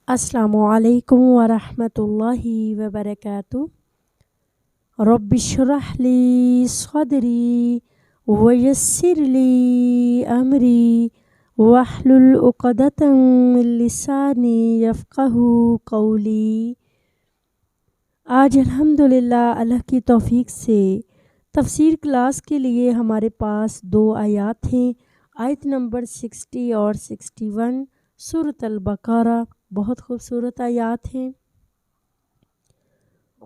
السلام علیکم ورحمۃ اللہ وبرکاتہ۔ رب اشرح لی صدری ویسر لی امری واحلل عقدۃ من لسانی یفقہوا قولی۔ آج الحمدللہ اللہ کی توفیق سے تفسیر کلاس کے لیے ہمارے پاس 2 آیات ہیں، آیت نمبر 60 اور 61 سورۃ البقرہ۔ بہت خوبصورت آیات ہیں۔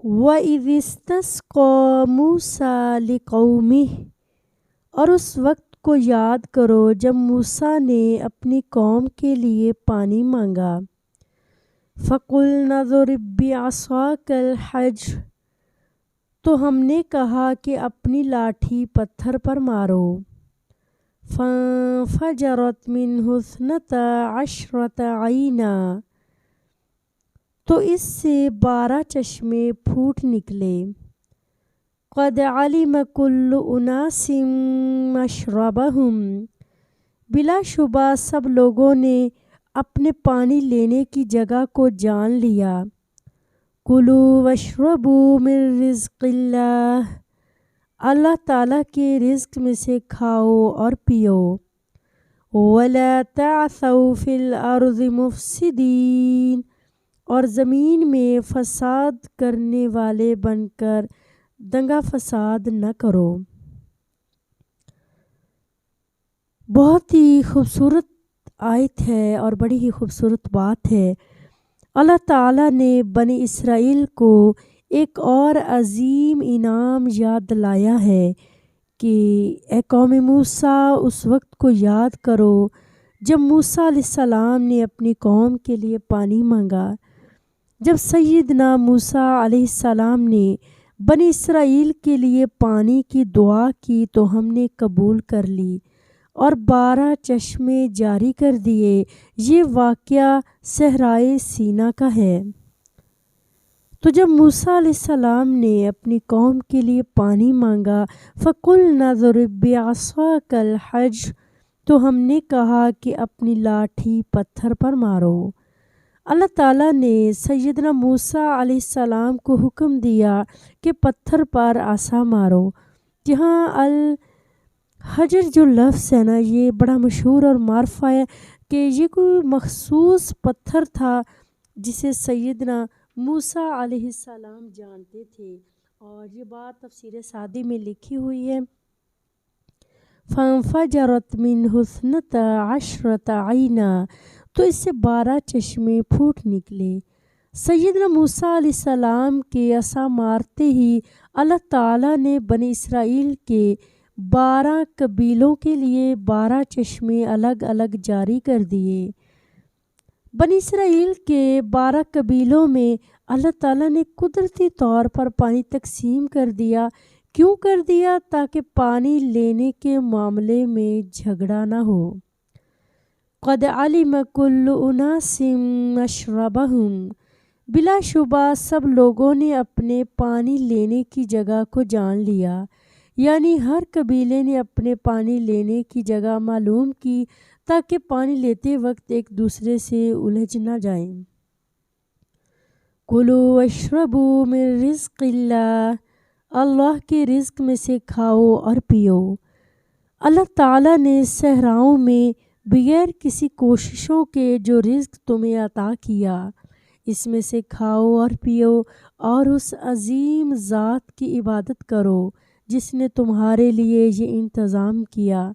وَإِذِ اسْتَسْقَىٰ مُوسَىٰ لِقَوْمِهِ، اور اس وقت کو یاد کرو جب موسیٰ نے اپنی قوم کے لیے پانی مانگا۔ فَقُلْنَا اضْرِب بِّعَصَاكَ الْحَجَرَ، تو ہم نے کہا کہ اپنی لاٹھی پتھر پر مارو۔ فَانْفَجَرَتْ مِنْهُ اثْنَتَا عَشْرَةَ عَيْنًا، تو اس سے 12 چشمے پھوٹ نکلے۔ قَدْ عَلِمَ كُلُّ أُنَاسٍ مَّشْرَبَهُمْ، بلا شبہ سب لوگوں نے اپنے پانی لینے کی جگہ کو جان لیا۔ كُلُوا وَاشْرَبُوا مِن رِّزْقِ اللَّهِ، اللہ تعالیٰ کے رزق میں سے کھاؤ اور پیو۔ وَلَا تَعْثَوْا فِي الْأَرْضِ مُفْسِدِينَ، اور زمین میں فساد کرنے والے بن کر دنگا فساد نہ کرو۔ بہت ہی خوبصورت آیت ہے اور بڑی ہی خوبصورت بات ہے۔ اللہ تعالیٰ نے بنی اسرائیل کو ایک اور عظیم انعام یاد دلایا ہے کہ اے قوم موسیٰ، اس وقت کو یاد کرو جب موسیٰ علیہ السلام نے اپنی قوم کے لیے پانی مانگا۔ جب سیدنا موسیٰ علیہ السلام نے بنی اسرائیل کے لیے پانی کی دعا کی تو ہم نے قبول کر لی اور 12 چشمے جاری کر دیے۔ یہ واقعہ صحرائے سینا کا ہے۔ تو جب موسیٰ علیہ السلام نے اپنی قوم کے لیے پانی مانگا، فَقُلْنَا اضْرِب بِّعَصَاكَ الْحَجَرَ، تو ہم نے کہا کہ اپنی لاٹھی پتھر پر مارو۔ اللہ تعالیٰ نے سیدنا موسیٰ علیہ السلام کو حکم دیا کہ پتھر پر عصا مارو۔ یہاں الحجر جو لفظ ہے نا، یہ بڑا مشہور اور معروف ہے کہ یہ کوئی مخصوص پتھر تھا جسے سیدنا موسیٰ علیہ السلام جانتے تھے، اور یہ بات تفسیر سعدی میں لکھی ہوئی ہے۔ فَانْفَجَرَتْ مِنْهُ اثْنَتَا عَشْرَةَ عَيْنًا، تو اس سے 12 چشمے پھوٹ نکلے۔ سیدنا موسیٰ علیہ السلام کے عصا مارتے ہی اللہ تعالیٰ نے بنی اسرائیل کے 12 قبیلوں کے لیے 12 چشمے الگ الگ جاری کر دیے۔ بنی اسرائیل کے 12 قبیلوں میں اللہ تعالیٰ نے قدرتی طور پر پانی تقسیم کر دیا۔ کیوں کر دیا؟ تاکہ پانی لینے کے معاملے میں جھگڑا نہ ہو۔ قَدْ عَلِمَ كُلُّ أُنَاسٍ مَّشْرَبَهُمْ، بلا شبہ سب لوگوں نے اپنے پانی لینے کی جگہ کو جان لیا، یعنی ہر قبیلے نے اپنے پانی لینے کی جگہ معلوم کی تاکہ پانی لیتے وقت ایک دوسرے سے الجھ نہ جائیں۔ كُلُوا وَاشْرَبُوا مِن رِّزْقِ اللَّهِ، اللہ کے رزق میں سے کھاؤ اور پیو۔ اللہ تعالیٰ نے صحراؤں میں بغیر کسی کوششوں کے جو رزق تمہیں عطا کیا، اس میں سے کھاؤ اور پیو اور اس عظیم ذات کی عبادت کرو جس نے تمہارے لیے یہ انتظام کیا۔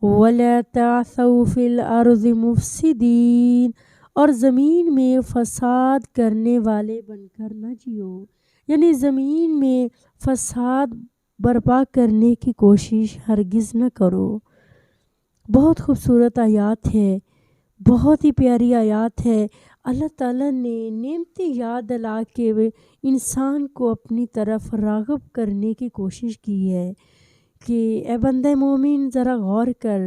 وَلَا تَعْثَوْا فِي الْأَرْضِ مُفْسِدِينَ، اور زمین میں فساد کرنے والے بن کر نہ جیو، یعنی زمین میں فساد برپا کرنے کی کوشش ہرگز نہ کرو۔ بہت خوبصورت آیات ہے، بہت ہی پیاری آیات ہے۔ اللہ تعالیٰ نے نعمتیں یاد دلا کے انسان کو اپنی طرف راغب کرنے کی کوشش کی ہے کہ اے بندہ مومن ذرا غور کر۔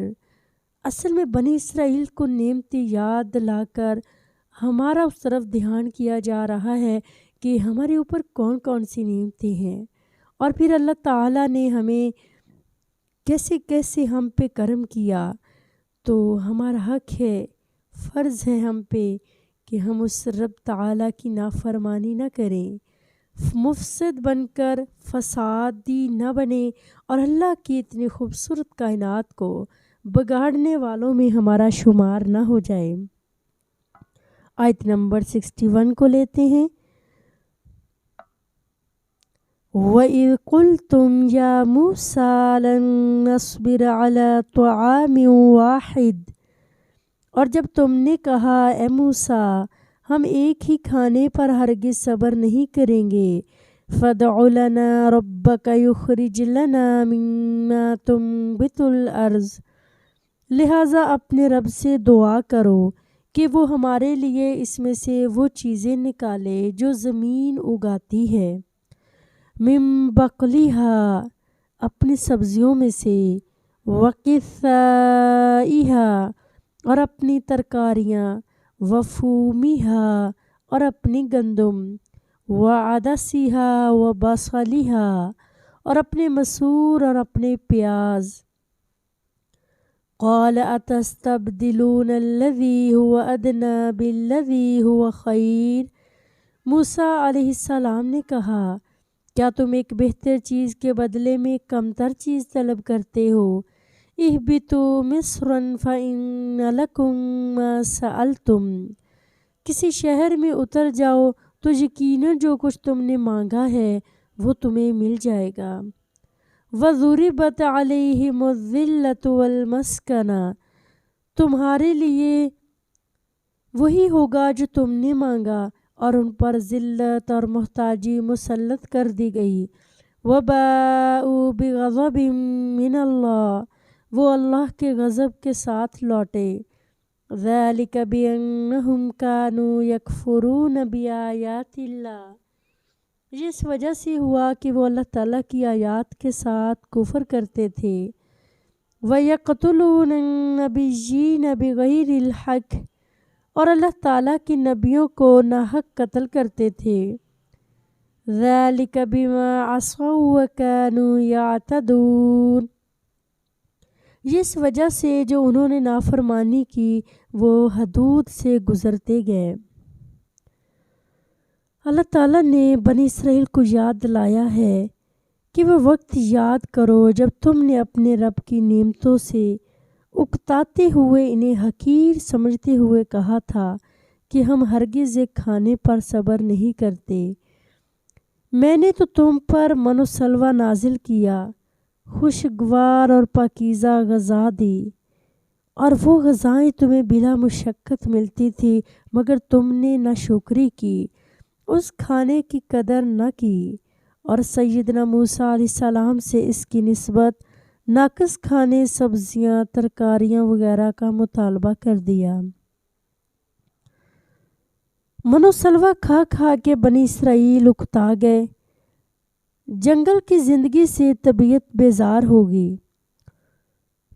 اصل میں بنی اسرائیل کو نعمتیں یاد دلا کر ہمارا اس طرف دھیان کیا جا رہا ہے کہ ہمارے اوپر کون کون سی نعمتیں ہیں، اور پھر اللہ تعالیٰ نے ہمیں کیسے کیسے ہم پہ کرم کیا۔ تو ہمارا حق ہے، فرض ہے ہم پہ کہ ہم اس رب تعالیٰ کی نافرمانی نہ کریں، مفسد بن کر فسادی نہ بنے اور اللہ کی اتنی خوبصورت کائنات کو بگاڑنے والوں میں ہمارا شمار نہ ہو جائے۔ آیت نمبر 61 کو لیتے ہیں۔ وَإِذْ قُلْتُمْ يَا مُوسَىٰ لَن نَّصْبِرَ عَلَىٰ طَعَامٍ وَاحِدٍ، اور جب تم نے کہا اے موسیٰ ہم ایک ہی کھانے پر ہرگز صبر نہیں کریں گے، فَادْعُ لَنَا رَبَّكَ يُخْرِجْ لَنَا مِمَّا تُنبِتُ الْأَرْضُ، لہٰذا اپنے رب سے دعا کرو کہ وہ ہمارے لیے اس میں سے وہ چیزیں نکالے جو زمین اگاتی ہے، من بقلها، اپنی سبزیوں میں سے، وقثائها، اور اپنی ترکاریاں، وفومها، اور اپنی گندم، وعدسها وبصلها، اور اپنے مسور اور اپنے پیاز۔ قال اتستبدلون الذي هو ادنى بالذي هو خیر، موسیٰ علیہ السلام نے کہا کیا تم ایک بہتر چیز کے بدلے میں کمتر چیز طلب کرتے ہو؟ اہبطوا مصرا فإن لکم ما سألتم، کسی شہر میں اتر جاؤ تو یقیناً جو کچھ تم نے مانگا ہے وہ تمہیں مل جائے گا۔ وَضُرِبَتْ عَلَيْهِمُ الذِّلَّةُ وَالْمَسْكَنَةُ، تمہارے لیے وہی ہوگا جو تم نے مانگا اور ان پر ذلت اور محتاجی مسلط کر دی گئی۔ وَبَاءُوا بِغَضَبٍ مِّنَ اللَّهِ، وہ اللہ کے غضب کے ساتھ لوٹے۔ ذَلِكَ بِأَنَّهُمْ كَانُوا يَكْفُرُونَ بِآيَاتِ اللَّهِ، یہ اس وجہ سے ہوا کہ وہ اللہ تعالیٰ کی آیات کے ساتھ کفر کرتے تھے۔ وَيَقْتُلُونَ النَّبِيِّينَ بِغَيْرِ الْحَقِّ، اور اللہ تعالیٰ کے نبیوں کو ناحق قتل کرتے تھے۔ ذَلِكَ بِمَا عَصَوْا وَكَانُوا يَعْتَدُونَ، یہ اس وجہ سے جو انہوں نے نافرمانی کی وہ حدود سے گزرتے گئے۔ اللہ تعالیٰ نے بنی اسرائیل کو یاد دلایا ہے کہ وہ وقت یاد کرو جب تم نے اپنے رب کی نعمتوں سے اکتاتے ہوئے انہیں حقیر سمجھتے ہوئے کہا تھا کہ ہم ہرگز ایک کھانے پر صبر نہیں کرتے۔ میں نے تو تم پر من و سلوہ نازل کیا، خوشگوار اور پاکیزہ غذا دی، اور وہ غذائیں تمہیں بلا مشقت ملتی تھی مگر تم نے ناشکری کی، اس کھانے کی قدر نہ کی، اور سیدنا موسیٰ علیہ السلام سے اس کی نسبت ناقص کھانے، سبزیاں، ترکاریاں وغیرہ کا مطالبہ کر دیا۔ من و سلوہ کھا کھا کے بنی اسرائیل اکتا گئے، جنگل کی زندگی سے طبیعت بیزار ہوگی،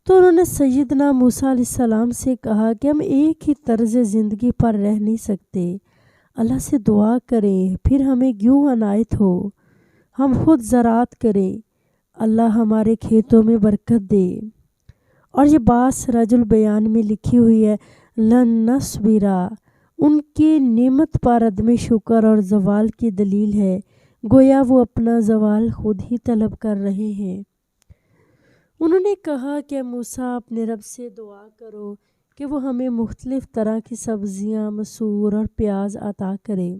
تو انہوں نے سیدنا موسیٰ علیہ السلام سے کہا کہ ہم ایک ہی طرز زندگی پر رہ نہیں سکتے، اللہ سے دعا کریں پھر ہمیں یوں عنایت ہو، ہم خود زراعت کریں، اللہ ہمارے کھیتوں میں برکت دے۔ اور یہ بات سراج البیان میں لکھی ہوئی ہے، لن نصبرا، ان کی نعمت پر عدم شکر اور زوال کی دلیل ہے، گویا وہ اپنا زوال خود ہی طلب کر رہے ہیں۔ انہوں نے کہا کہ موسیٰ اپنے رب سے دعا کرو کہ وہ ہمیں مختلف طرح کی سبزیاں، مسور اور پیاز عطا کرے۔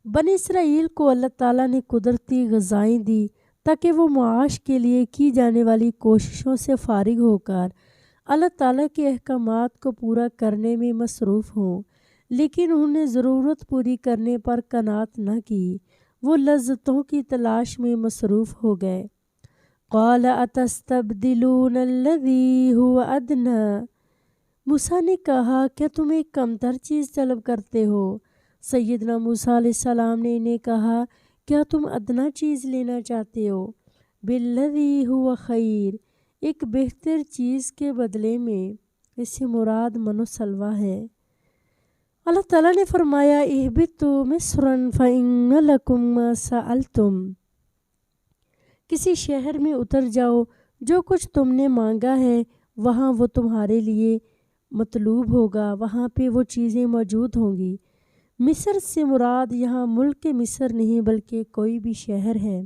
بنی اسرائیل کو اللہ تعالیٰ نے قدرتی غذائیں دی تاکہ وہ معاش کے لیے کی جانے والی کوششوں سے فارغ ہو کر اللہ تعالیٰ کے احکامات کو پورا کرنے میں مصروف ہوں، لیکن انہوں نے ضرورت پوری کرنے پر قناعت نہ کی، وہ لذتوں کی تلاش میں مصروف ہو گئے۔ قال اتستبدلون الذی هو ادنی، موسیٰ نے کہا کیا تم ایک کمتر چیز طلب کرتے ہو؟ سیدنا موسیٰ علیہ السلام نے انہیں کہا کیا تم ادنا چیز لینا چاہتے ہو؟ بالذی هو خیر، ایک بہتر چیز کے بدلے میں، اس سے مراد من و سلوہ ہے۔ اللہ تعالیٰ نے فرمایا اہبطوا مصرا فإن لکم ما سألتم، کسی شہر میں اتر جاؤ، جو کچھ تم نے مانگا ہے وہاں وہ تمہارے لیے مطلوب ہوگا وہاں پہ وہ چیزیں موجود ہوں گی۔ مصر سے مراد یہاں ملک مصر نہیں بلکہ کوئی بھی شہر ہے۔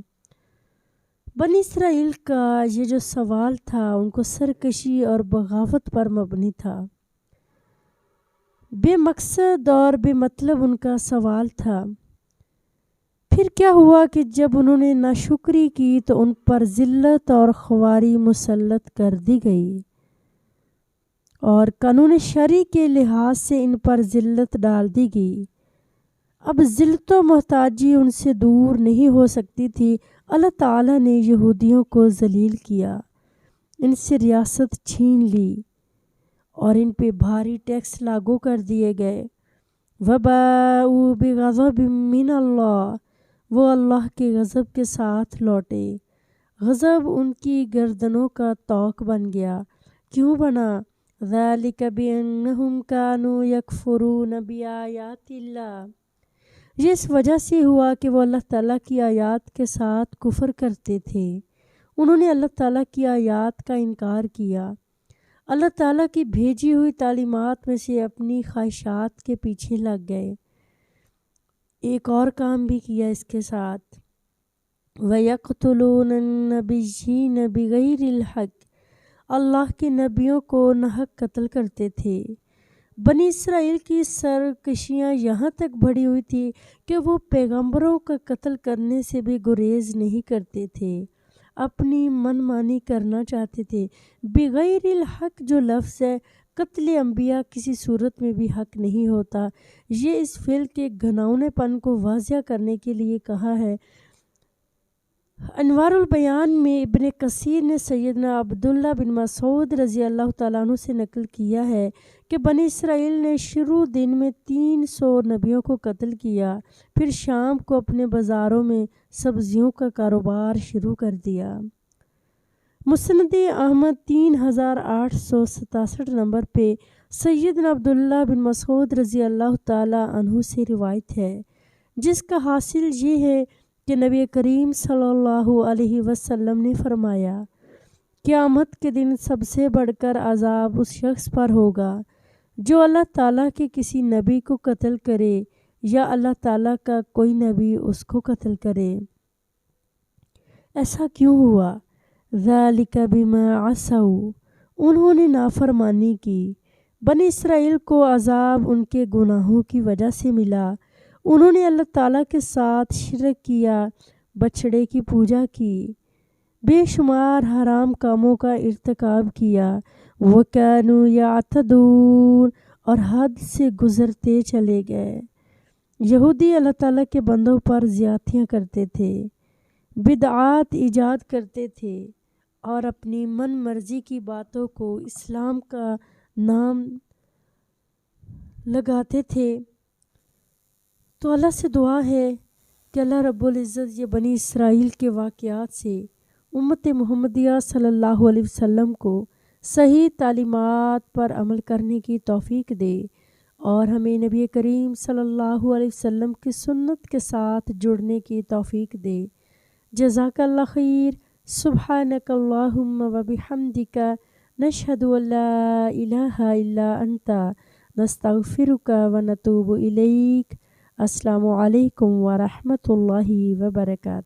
بنی اسرائیل کا یہ جو سوال تھا ان کو سرکشی اور بغاوت پر مبنی تھا۔ بے مقصد اور بے مطلب ان کا سوال تھا۔ پھر کیا ہوا کہ جب انہوں نے ناشکری کی تو ان پر ذلت اور خواری مسلط کر دی گئی، اور قانون شرعی کے لحاظ سے ان پر ذلت ڈال دی گئی۔ اب ذلت و محتاجی ان سے دور نہیں ہو سکتی تھی۔ اللہ تعالیٰ نے یہودیوں کو ذلیل کیا، ان سے ریاست چھین لی اور ان پہ بھاری ٹیکس لاگو کر دیے گئے۔ وَبَاءُوا بِغَضَبٍ مِّنَ اللَّهِ، وہ اللہ کے غضب کے ساتھ لوٹے۔ غضب ان کی گردنوں کا طوق بن گیا۔ کیوں بنا؟ ذَلِكَ بِأَنَّهُمْ كَانُوا يَكْفُرُونَ بِآيَاتِ اللَّهِ، یہ اس وجہ سے ہوا کہ وہ اللہ تعالیٰ کی آیات کے ساتھ کفر کرتے تھے۔ انہوں نے اللہ تعالیٰ کی آیات کا انکار کیا، اللہ تعالیٰ کی بھیجی ہوئی تعلیمات میں سے اپنی خواہشات کے پیچھے لگ گئے۔ ایک اور کام بھی کیا اس کے ساتھ، وَيَقْتُلُونَ النَّبِيِّينَ بِغَيْرِ الْحَقِّ، اللہ کے نبیوں کو ناحق قتل کرتے تھے۔ بنی اسرائیل کی سرکشیاں یہاں تک بڑھی ہوئی تھی کہ وہ پیغمبروں کا قتل کرنے سے بھی گریز نہیں کرتے تھے، اپنی من مانی کرنا چاہتے تھے۔ بغیر الحق جو لفظ ہے، قتل انبیاء کسی صورت میں بھی حق نہیں ہوتا۔ یہ اس فعل کے گھناؤنے پن کو واضح کرنے کے لیے کہا ہے۔ انوار البیان میں ابن کثیر نے سیدنا عبداللہ بن مسعود رضی اللہ تعالیٰ عنہ سے نقل کیا ہے کہ بنی اسرائیل نے شروع دن میں 300 نبیوں کو قتل کیا، پھر شام کو اپنے بازاروں میں سبزیوں کا کاروبار شروع کر دیا۔ مسند احمد 3867 نمبر پہ سیدنا عبداللہ بن مسعود رضی اللہ تعالیٰ عنہ سے روایت ہے، جس کا حاصل یہ ہے کہ نبی کریم صلی اللہ علیہ وسلم نے فرمایا، قیامت کے دن سب سے بڑھ کر عذاب اس شخص پر ہوگا جو اللہ تعالیٰ کے کسی نبی کو قتل کرے یا اللہ تعالیٰ کا کوئی نبی اس کو قتل کرے۔ ایسا کیوں ہوا؟ ذَلِكَ بِمَا عَصَوْا، انہوں نے نافرمانی کی۔ بنی اسرائیل کو عذاب ان کے گناہوں کی وجہ سے ملا۔ انہوں نے اللہ تعالیٰ کے ساتھ شرک کیا، بچڑے کی پوجا کی، بے شمار حرام کاموں کا ارتکاب کیا۔ وَكَانُوا يَعْتَدُونَ، اور حد سے گزرتے چلے گئے۔ یہودی اللہ تعالیٰ کے بندوں پر زیادتیاں کرتے تھے، بدعات ایجاد کرتے تھے اور اپنی من مرضی کی باتوں کو اسلام کا نام لگاتے تھے۔ تو اللہ سے دعا ہے کہ اللہ رب العزت یہ بنی اسرائیل کے واقعات سے امت محمدیہ صلی اللہ علیہ وسلم کو صحیح تعلیمات پر عمل کرنے کی توفیق دے، اور ہمیں نبی کریم صلی اللہ علیہ وسلم کی سنت کے ساتھ جڑنے کی توفیق دے۔ جزاک اللہ خیر۔ سبحانک اللہم و بحمدک، نشہد ان لا الہ الا انت، نستغفرک و نتوب الیک۔ السلام علیکم ورحمۃ اللہ وبرکاتہ۔